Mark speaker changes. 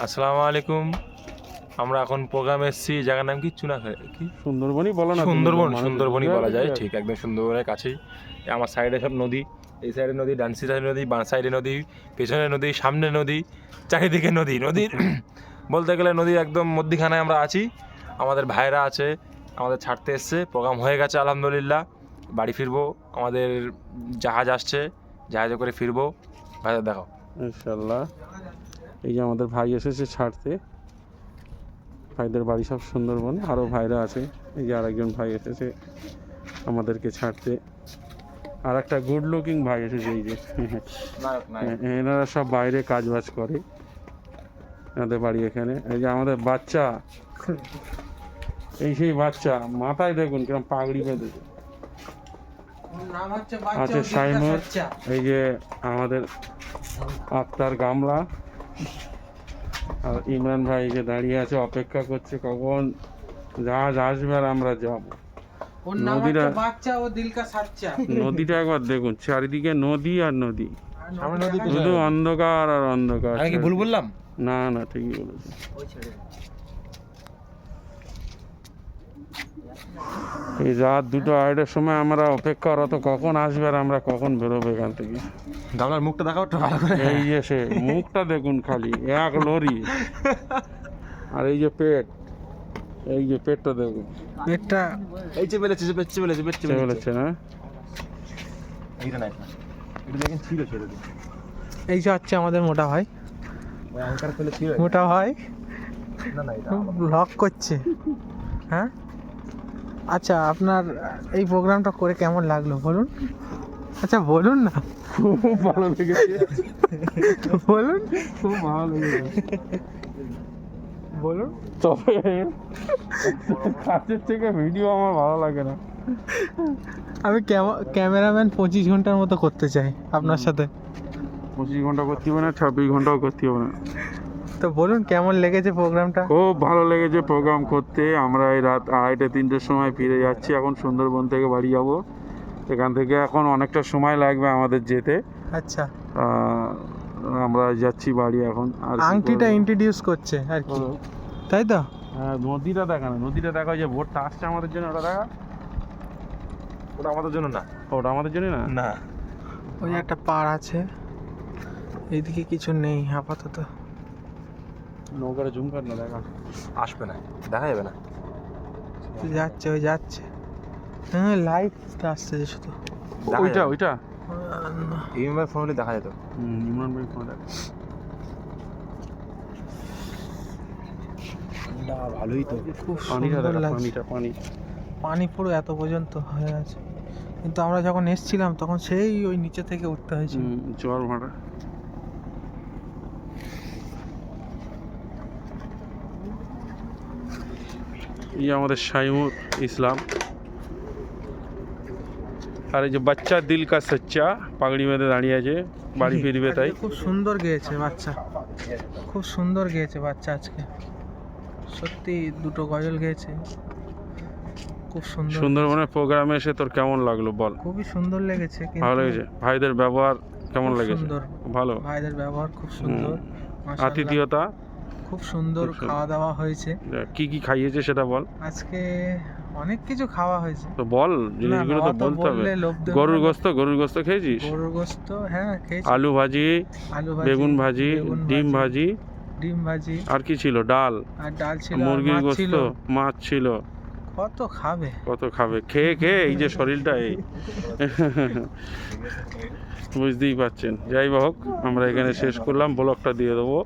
Speaker 1: আসসালামু আলাইকুম। আমরা এখন প্রোগ্রামে এসেছি, জায়গার নাম কি চুনাখালী, কি
Speaker 2: সুন্দরবনই বলো না,
Speaker 1: সুন্দরবনই বলা যায়, ঠিক একদম সুন্দরবনের কাছেই। আমার সাইডে সব নদী, এই সাইডে নদী, ডান সাইডে নদী, বাঁ সাইডে নদী, পেছনে নদী, সামনে নদী, চারিদিকে নদী। নদীর বলতে গেলে নদীর একদম মধ্যিখানে আমরা আছি। আমাদের ভাইরা আছে, আমাদের ছাড়তে এসছে। প্রোগ্রাম হয়ে গেছে আলহামদুলিল্লাহ। বাড়ি ফিরবো, আমাদের জাহাজ আসছে, জাহাজে করে ফিরবো। ভাইদের দেখাও।
Speaker 2: ইনশাল্লাহ। এই যে আমাদের ভাই এসেছে ছাড়তে, ভাইদের বাড়ি সব সুন্দরবনে, আরও ভাইরা আছে। এই যে আরেকজন ভাই এসেছে আমাদেরকে ছাড়তে, আর একটা গুড লুকিং ভাই এসেছে। এই যে এনারা সব বাইরে কাজ বাজ করে, এনাদের বাড়ি এখানে। এই যে আমাদের বাচ্চা, এই সেই বাচ্চা, মাথায় দেখুন কিরকম পাগড়ি বেঁধেছে, আছে সাইমুর। এই যে আমাদের আক্তার গামলা, আর ইমরান ভাই যে দাঁড়িয়ে আছে, অপেক্ষা করছে কখন জাহাজ আসবে আর আমরা যাব। নদীটা একবার দেখুন, চারিদিকে নদী আর নদী, শুধু অন্ধকার আর অন্ধকার।
Speaker 1: আমি কি ভুল বললাম?
Speaker 2: না না, ঠিকই বলেছি। এই রাত 2-2:30টার সময় আমরা অপেক্ষারত, কখন আসবে আর আমরা কখন বেরোবো এখান থেকে।
Speaker 1: গামলার মুখটা দেখাও একটু ভালো করে।
Speaker 2: এই যে সে মুখটা দেখুন, খালি এক লরি। আর এই যে পেট, এই যে পেটটা দেখুন,
Speaker 1: পেটটা এই যে বেলেছে,
Speaker 2: বলেছে না।
Speaker 1: এইটা না, এটা দেখেন ছিল ছেড়ে দিন।
Speaker 3: এই যে হচ্ছে আমাদের মোটা ভাই,
Speaker 1: ওই অ্যাঙ্কার ফেলে ছিল।
Speaker 3: মোটা ভাই
Speaker 1: না না, এটা
Speaker 3: ব্লগ করছে। হ্যাঁ, আচ্ছা, আপনার এই প্রোগ্রামটা করে কেমন লাগলো বলুন? আচ্ছা বলুন না।
Speaker 2: খুব ভালো লেগেছে,
Speaker 3: বলুন,
Speaker 2: খুব ভালো লেগেছে।
Speaker 3: বলুন।
Speaker 2: তবে কাছের থেকে ভিডিও আমার ভালো লাগে না।
Speaker 3: আমি ক্যামেরাম্যান 25 ঘন্টার মতো করতে চাই আপনার সাথে।
Speaker 2: 25 ঘন্টা করতে হবে না, 26 ঘন্টাও করতে হবে না।
Speaker 3: তো বলুন কেমন লেগেছে প্রোগ্রামটা?
Speaker 2: খুব ভালো লেগেছে প্রোগ্রাম করতে। আমরা এই রাত 2:30-3টের সময় ফিরে যাচ্ছি। এখন সুন্দরবন থেকে বাড়ি যাব। এখান থেকে এখন অনেকটা সময় লাগবে আমাদের যেতে।
Speaker 3: আচ্ছা,
Speaker 2: আমরা যাচ্ছি বাড়ি এখন। আর
Speaker 3: আংটিটা ইন্ট্রোডিউস করছে আর কি, তাই তো?
Speaker 2: হ্যাঁ, নদীটা দেখা না, নদীটা দেখা, যে ভোটটা আসছে আমাদের জন্য, ওটা দেখা।
Speaker 1: ওটা আমাদের জন্য না,
Speaker 2: ওটা আমাদের জন্য না।
Speaker 1: না
Speaker 3: ওই একটা পাড় আছে, এইদিকে কিছু নেই আপাতত।
Speaker 2: নৌকাটা জুম কর না, দেখা
Speaker 1: আসবে না, দেখা যাবে না।
Speaker 3: যাচ্ছে, ওই যাচ্ছে। হ্যাঁ, লাইট আসছে শুধু।
Speaker 2: ওইটা ওইটা
Speaker 1: ইমরান ফোন হলে দেখা যেত।
Speaker 2: ইমরান ভাই ফোন দেখ।
Speaker 1: ভালোই তো।
Speaker 3: খুব
Speaker 2: পানিটা
Speaker 3: সুন্দর
Speaker 2: দেখা,
Speaker 3: লাগছে।
Speaker 2: পানি
Speaker 3: পানি পুরো এত পর্যন্ত হয়ে আছে, কিন্তু আমরা যখন এসেছিলাম তখন সেই ওই নিচে থেকে উঠতে হয়েছিল।
Speaker 2: জল ভাড়া। এই আমাদের সাইমুর ইসলাম, আর এই যে বাচ্চা দিল কা সচ্চা, পাগড়ি বেঁধে দাঁড়িয়ে আছে, বাড়ি ফিরবে তাই।
Speaker 3: খুব সুন্দর গেয়েছে বাচ্চা, খুব সুন্দর গেয়েছে বাচ্চা আজকে, সত্যি দুটো গজল গেয়েছে, খুব সুন্দর।
Speaker 2: সুন্দরবনের প্রোগ্রামে এসে তোর কেমন লাগলো বল?
Speaker 3: খুবই সুন্দর লেগেছে।
Speaker 2: ভালো লেগেছে? ভাইদের ব্যবহার কেমন
Speaker 3: খুব
Speaker 2: লেগেছে?
Speaker 3: সুন্দর।
Speaker 2: ভালো।
Speaker 3: ভাইদের ব্যবহার খুব সুন্দর, মাশাআল্লাহ।
Speaker 2: আতিথেয়তা
Speaker 3: খুব সুন্দর।
Speaker 2: খুব সুন্দর।
Speaker 3: খাওয়া দাওয়া হয়েছে
Speaker 2: কি কি খাইয়েছে সেটা বল।
Speaker 3: আজকে, অনেক কিছু খাওয়া হয়েছে।
Speaker 2: তো বল,
Speaker 3: না,
Speaker 2: জিনিসগুলো তো
Speaker 3: অত
Speaker 2: বলতে হবে।
Speaker 3: বললে লোভ দেবে
Speaker 2: গরুর
Speaker 3: না।
Speaker 2: গোস্ত খেয়েছিস?
Speaker 3: গরুর গোস্ত, হ্যাঁ খেয়েছি।
Speaker 2: আলু ভাজি,
Speaker 3: আলু ভাজি,
Speaker 2: বেগুন ভাজি, ডিম ভাজি,
Speaker 3: ডিম ভাজি,
Speaker 2: আর কি ছিল? ডাল,
Speaker 3: আর ডাল ছিল, আর
Speaker 2: মুরগির
Speaker 3: মাছ
Speaker 2: গোস্ত,
Speaker 3: ছিল।
Speaker 2: মাছ ছিল।
Speaker 3: কত খাবে?
Speaker 2: কত খাবে, খেয়ে খেয়ে এই যে শরীরটা এই। বুঝতেই পারছেন। যাই হোক, আমরা এখানে শেষ করলাম, ব্লগটা দিয়ে দেবো।